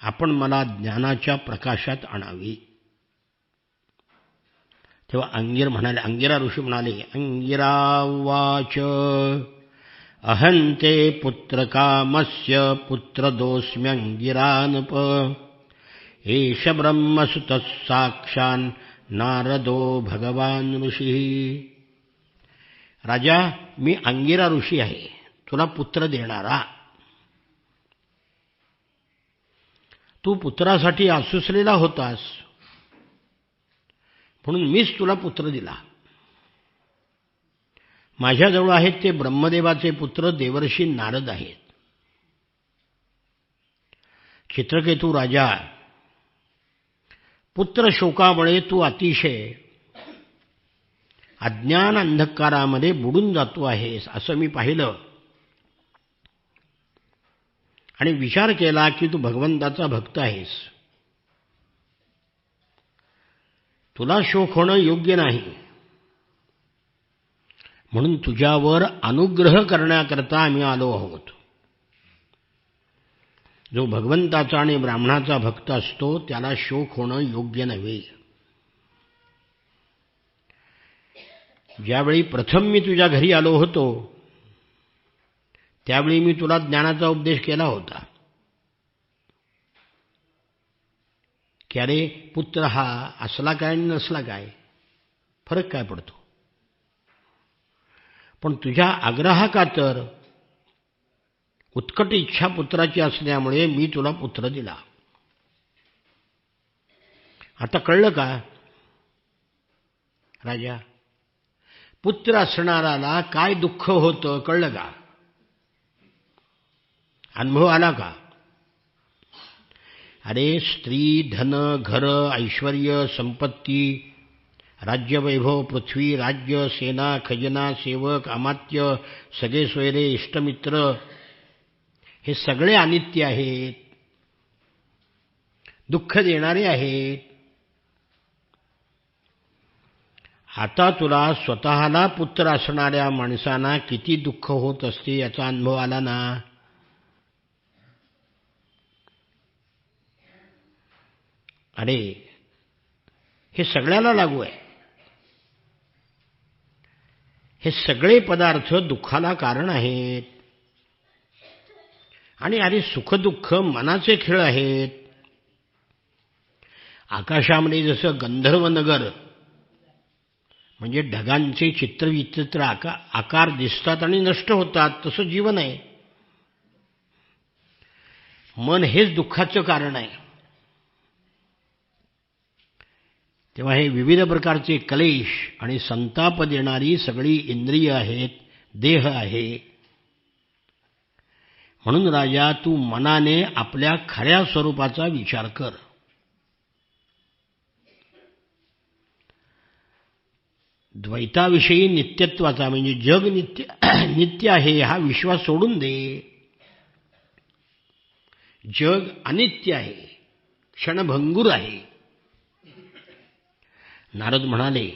आपण मला ज्ञानाच्या प्रकाशात आणावे. तेव्हा अंगिरा ऋषी म्हणाले, अंगिरा उवाच अहंते पुत्रकामस्य पुत्रदोऽस्म्यंगिरानप एष ब्रह्मसुतः साक्षान् नारदो भगवान ऋषिः. राजा, मी अंगिरा ऋषी आहे, तुला पुत्र देणारा. तू पुत्रासाठी आसुसलेला होतास, म्हणून मीच तुला पुत्र दिला. माझ्याजवळ आहेत ते ब्रह्मदेवाचे पुत्र देवर्षी नारद आहेत. चित्रकेतू राजा, पुत्र शोकामुळे तू अतिशय अज्ञान अंधकारामध्ये बुडून जातो आहेस असं मी पाहिलं आणि विचार केला की तू भगवंताचा भक्त आहेस. तुला शोक होणं योग्य नाही, म्हणून तुझ्यावर अनुग्रह करण्याकरता आम्ही आलो आहोत. जो भगवंताचा आणि ब्राह्मणाचा भक्त असतो त्याला शोक होणं योग्य नव्हे. ज्यावेळी प्रथम मी तुझ्या घरी आलो होतो त्यावेळी मी तुला ज्ञानाचा उपदेश केला होता की अरे पुत्र हा असला काय आणि नसला काय, फरक काय पडतो. पण तुझ्या आग्रहाखातर उत्कट इच्छा पुत्राची असल्यामुळे मी तुला पुत्र दिला. आता कळलं का राजा? पुत्र असणाराला काय दुःख होतं कळलं का? अनुभव आला का? अरे स्त्री, धन, घर, ऐश्वर्य, संपत्ती, राज्यवैभव, पृथ्वी, राज्य, सेना, खजिना, सेवक, अमात्य, सगळे सोयरे, इष्टमित्र हे सगळे अनित्य आहेत, दुःख देणारे आहेत. आता तुला स्वतःला पुत्र असणाऱ्या माणसांना किती दुःख होत असते याचा अनुभव आला ना. अरे हे सगळ्याला लागू आहे. हे सगळे पदार्थ दुःखाला कारण आहेत. आणि अरे सुखदुःख मनाचे खेळ आहेत. आकाशामध्ये जसं गंधर्व नगर म्हणजे ढगांचे चित्रविचित्र आकार दिसतात आणि नष्ट होतात, तसं जीवन आहे. मन हेच दुःखाचं कारण आहे. तेव्हा हे विविध प्रकारचे क्लेश आणि संताप देणारी सगळी इंद्रिय आहेत, देह आहे. म्हणून राजा, तू मनाने आपल्या खऱ्या स्वरूपाचा विचार कर. द्वैताविषयी नित्यत्वाचा म्हणजे जग नित्य आहे हा विश्वास सोडून दे. जग अनित्य आहे, क्षणभंगूर आहे. नारद म्हणाले,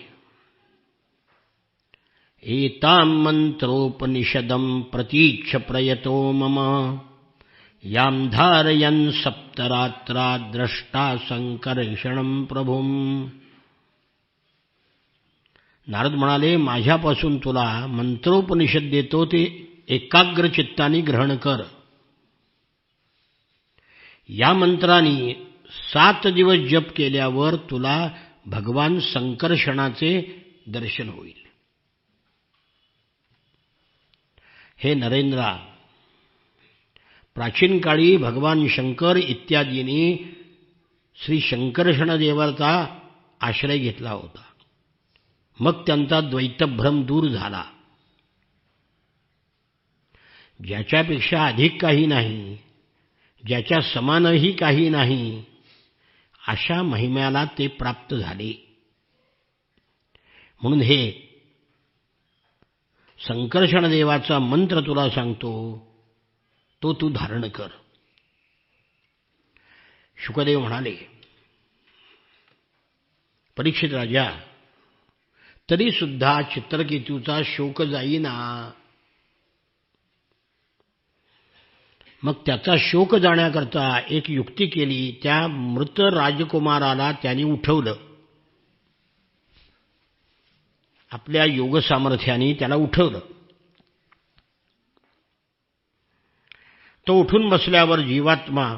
एतां मंत्रोपनिषदं प्रतीक्ष प्रयतो मम यां धारयन् सप्तरात्रा द्रष्टा संकर्षणं प्रभुम. नारद म्हणाले, माझ्यापासून तुला मंत्रोपनिषद देतो ते एकाग्र चित्ताने ग्रहण कर. या मंत्राने 7 दिवस जप केल्यावर तुला भगवान संकर्षणाचे दर्शन होईल. हे नरेंद्रा, प्राचीन काळी भगवान शंकर इत्यादींनी श्री शंकर्षण देवाचा आश्रय घेतला होता. मग त्यांचा द्वैतभ्रम दूर झाला. ज्याच्यापेक्षा अधिक काही नाही, ज्याच्या समानही काही नाही, अशा महिम्याला ते प्राप्त झाले. म्हणून हे संकर्षण देवाचा मंत्र तुला सांगतो, तो तू धारण कर. शुकदेव म्हणाले, परीक्षित राजा, तरी सुद्धा चित्रकेतूचा शोक जाईना. मग त्याचा शोक जाण्याकरता एक युक्ती केली. त्या मृत राजकुमाराला त्यांनी उठवलं. आपल्या योग सामर्थ्याने त्याला उठवलं. तो उठून बसल्यावर जीवात्मा,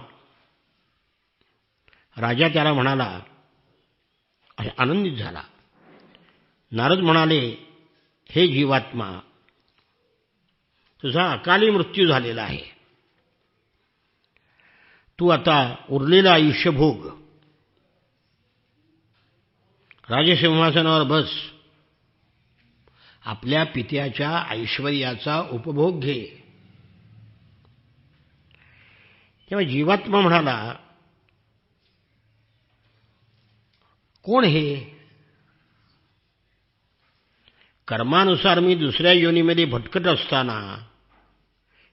राजा त्याला म्हणाला, आनंदित झाला. नारद म्हणाले, हे जीवात्मा, तुझा अकाली मृत्यू झालेला आहे. तू आता उरलेलं आयुष्य भोग. राजसिंहासनावर बस. आपल्या पित्याच्या ऐश्वर्याचा उपभोग घे. तेव्हा जीवात्मा म्हणाला, कोण हे? कर्मानुसार मी दुसऱ्या योनीमध्ये भटकत असताना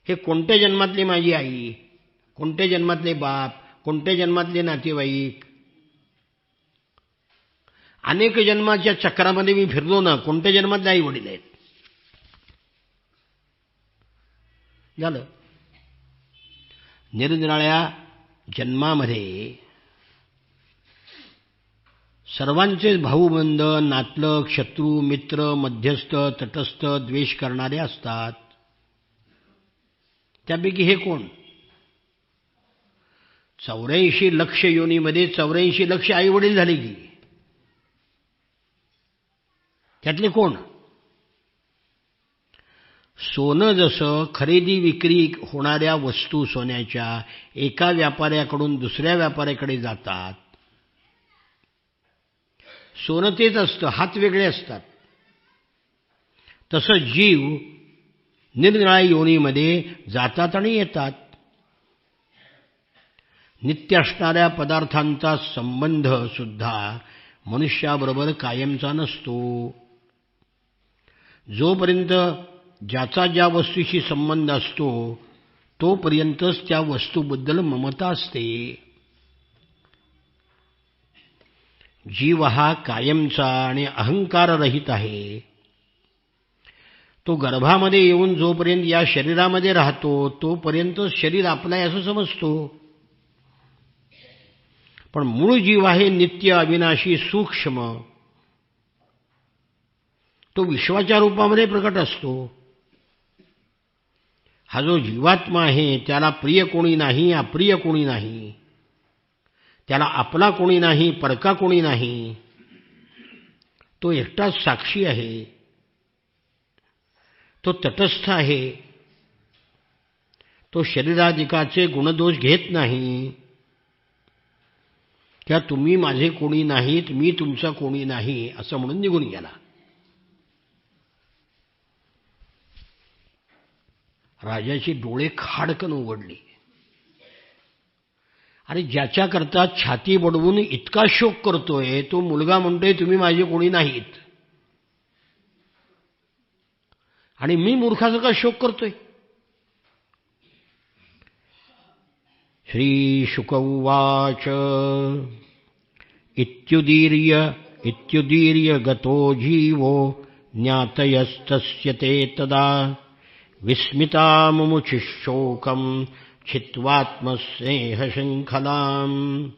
हे कोणत्या जन्मातली माझी आई, कोणत्या जन्मातले बाप, कोणत्या जन्मातले नातेवाईक, अनेक जन्माच्या चक्रामध्ये मी फिरलो ना, कोणत्या जन्मातले आई वडील आहेत. झालं. निरनिराळ्या जन्मामध्ये सर्वांचे भाऊबंध, नातलग, शत्रू, मित्र, मध्यस्थ, तटस्थ, द्वेष करणारे असतात. त्यापैकी हे कोण? 84 लक्ष योनीमध्ये 84 लक्ष आई वडील झाले की त्यातले कोण? सोनं जसं खरेदी विक्री होणाऱ्या वस्तू सोन्याच्या एका व्यापाऱ्याकडून दुसऱ्या व्यापाऱ्याकडे जातात, सोनं तेच असतं, हात वेगळे असतात. तसं जीव निरनिराळ्या योनीमध्ये जातात आणि येतात. नित्य असणाऱ्या पदार्थांचा संबंध सुद्धा मनुष्याबरोबर कायमचा नसतो. जोपर्यंत ज्याचा ज्या वस्तूशी संबंध असतो तोपर्यंतच त्या वस्तूबद्दल ममता असते. जीव हा कायमचा आणि अहंकाररहित आहे. तो गर्भामध्ये येऊन जोपर्यंत या शरीरामध्ये राहतो तोपर्यंत शरीर आपलं आहे असं समजतो. पण मूळ जीव आहे नित्य, अविनाशी, सूक्ष्म. तो विश्वाच्या रूपामध्ये प्रकट असतो. हा जो जीवात्मा आहे त्याला प्रिय कोणी नाही, अप्रिय कोणी नाही. त्याला आपला कोणी नाही, परका कोणी नाही. तो एकटाच साक्षी आहे. तो तटस्थ आहे. तो शरीराधिकाचे गुणदोष घेत नाही. किंवा तुम्ही माझे कोणी नाहीत, मी तुमचा कोणी नाही असं म्हणून निघून गेला. राजाची डोळे खाडकन उघडली. अरे ज्याच्याकरता छाती बडवून इतका शोक करतोय तो मुलगा म्हणतोय तुम्ही माझे कोणी नाहीत, आणि मी मूर्खाचा का शोक करतोय. श्री शुक उवाच इत्युदीर्य गतो जीवो ज्ञातयस्तस्य ते तदा विस्मिता मुमुचुशोकं छित्त्वात्मस्नेहशृंखलाम्.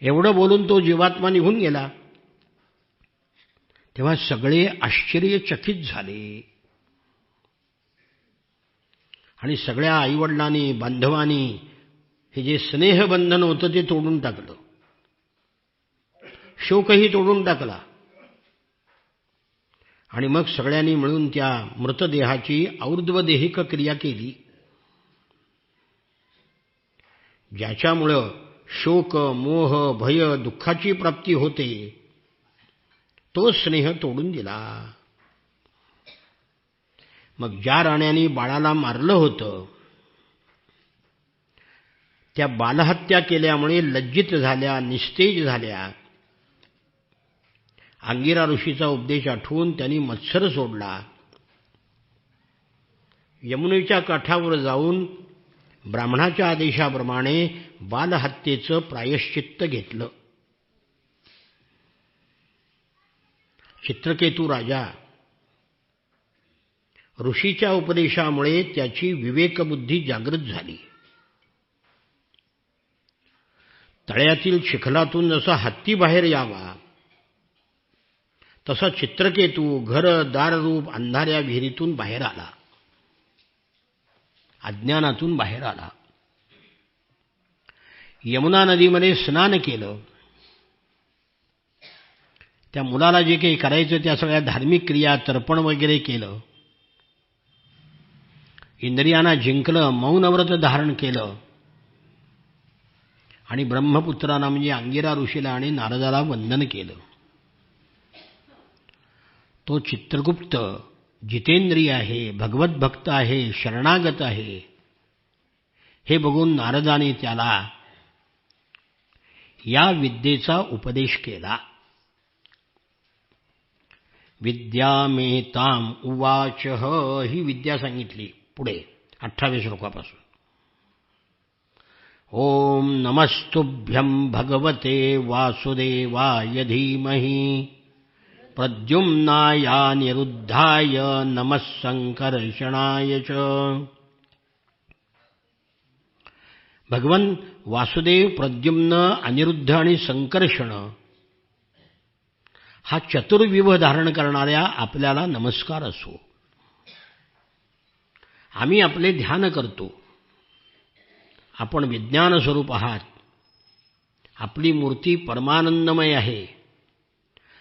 एवढं बोलून तो जीवात्मा निघून गेला. तेव्हा सगळे आश्चर्यचकित झाले आणि सगळ्या आईवडिलांनी, बांधवांनी हे जे स्नेहबंधन होतं ते तोडून टाकलं. शोकही तोडून टाकला. आणि मग सगळ्यांनी मिळून त्या मृतदेहाची और्ध्वदेहिक क्रिया केली. ज्याच्यामुळं शोक, मोह, भय, दुःखाची प्राप्ती होते तो स्नेह तोडून दिला. मग ज्या राण्याने बाळाला मारलं होतं त्या बालहत्या केल्यामुळे लज्जित झाल्या, निस्तेज झाल्या. अंगिरा ऋषीचा उपदेश आठवून त्यांनी मत्सर सोडला. यमुनेच्या काठावर जाऊन ब्राह्मणाच्या आदेशाप्रमाणे बालहत्येचं प्रायश्चित्त घेतलं. चित्रकेतू राजा ऋषीच्या उपदेशामुळे त्याची विवेकबुद्धी जागृत झाली. तळ्यातील चिखलातून जसा हत्ती बाहेर यावा तसा चित्रकेतू घर दाररूप अंधाऱ्या विहिरीतून बाहेर आला, अज्ञानातून बाहेर आला. यमुना नदीमध्ये स्नान केलं. त्या मुलाला जे काही करायचं त्या सगळ्या धार्मिक क्रिया, तर्पण वगैरे केलं. इंद्रियांना जिंकलं, मौनव्रत धारण केलं आणि ब्रह्मपुत्रांना म्हणजे अंगिरा ऋषीला आणि नारदाला वंदन केलं. तो चित्रगुप्त जितेंद्रिय आहे, भगवत भक्त आहे, शरणागत आहे, हे बघून नारदाने त्याला या विद्येचा उपदेश केला. विद्यामेताम उवाच, ही विद्या सांगितली पुढे 28 श्लोकापासून. ओम नमस्तुभ्यं भगवते वासुदेवाय धीमहि प्रद्युम्नाय निरुद्धाय नमः संकर्षणाय च. भगवान वासुदेव, प्रद्युम्न, अनिरुद्ध आणि संकर्षण हा चतुर्व्यूह धारण करणाऱ्या आपल्याला नमस्कार असो. आम्ही आपले ध्यान करतो. आपण विज्ञान स्वरूप आहात. आपली मूर्ती परमानंदमय आहे.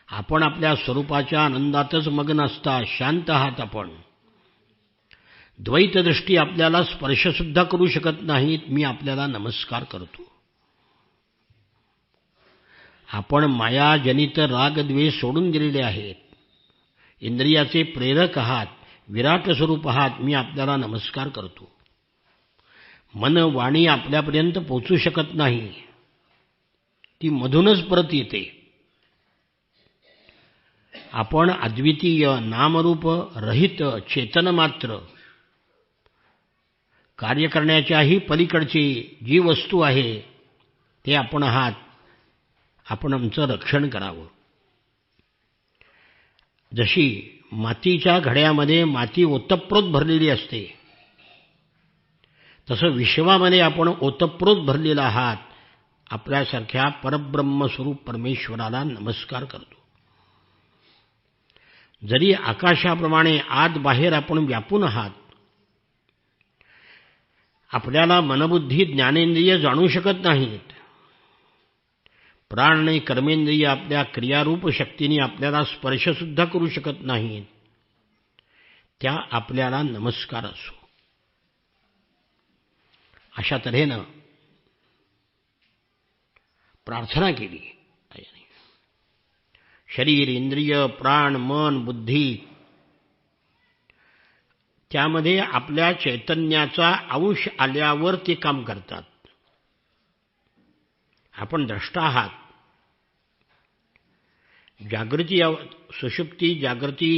आपण आपल्या स्वरूपाच्या आनंदातच मग्न असता शांत आहात. आपण द्वैतदृष्टी आपल्याला स्पर्शसुद्धा करू शकत नाहीत. मी आपल्याला नमस्कार करतो. आपण मायाजनित रागद्वेष सोडून दिलेले आहेत. इंद्रियाचे प्रेरक आहात. विराट स्वरूप आहात. मी आपल्याला नमस्कार करतो. मन वाणी आपल्यापर्यंत पोचू शकत नाही. ती मधूनच परत येते. आपण अद्वितीय, नामरूप रहित, चेतन मात्र, कार्य करण्याच्याही पलीकडची जी वस्तू आहे ते आपण आहात. आपण आमचं रक्षण करावं. जशी मातीच्या घड्यामध्ये माती ओतप्रोत भरलेली असते, तसं विश्वामध्ये आपण ओतप्रोत भरलेला आहात. आपल्यासारख्या परब्रह्मस्वरूप परमेश्वराला नमस्कार करतो. जरी आकाशाप्रमाणे आत बाहेर आपण व्यापून आहात, आपल्याला मनबुद्धी ज्ञानेंद्रिय जाणू शकत नाहीत. प्राण आणि कर्मेंद्रिय आपल्या क्रियारूप शक्तीने आपल्याला स्पर्शसुद्धा करू शकत नाहीत. त्या आपल्याला नमस्कार असो. अशा तऱ्हेनं प्रार्थना केली. शरीर, इंद्रिय, प्राण, मन, बुद्धी त्यामध्ये आपल्या चैतन्याचा अंश आल्यावर ते काम करतात. आपण द्रष्टा आहात. जागृती, सुषुप्ती, जागृती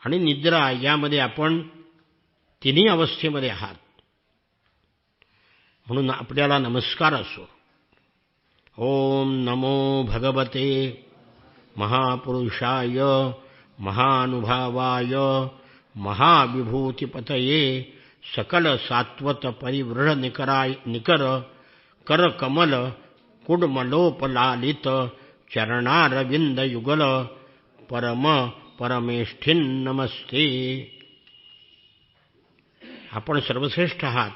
आणि निद्रा यामध्ये आपण तिन्ही अवस्थेमध्ये आहात. म्हणून आपल्याला नमस्कार असो. ओम नमो भगवते महापुरुषाय महानुभावाय महाविभूतिपतये सकल सात्वत परिवृढ निकर कर कमल कुडमलोपलालित चरणारविंद युगल परम परमेष्ठीन नमस्ते. आपण सर्वश्रेष्ठ आहात.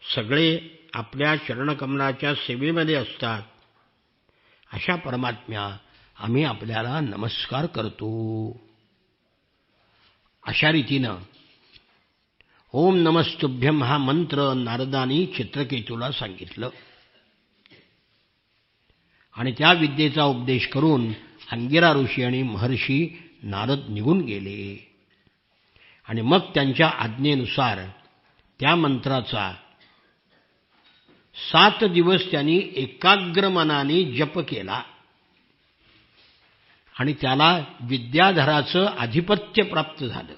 सगळे आपल्या चरणकमलाच्या सेवेमध्ये असतात. अशा परमात्म्या आम्ही आपल्याला नमस्कार करतो. अशा रीतीनं ओम नमस्तुभ्यम हा मंत्र नारदानी चित्रकेतूला सांगितलं आणि त्या विद्येचा उपदेश करून अंगिरा ऋषी आणि महर्षी नारद निघून गेले. आणि मग त्यांच्या आज्ञेनुसार त्या मंत्राचा 7 दिवस त्यांनी एकाग्र मनाने जप केला आणि त्याला विद्याधराचं आधिपत्य प्राप्त झालं.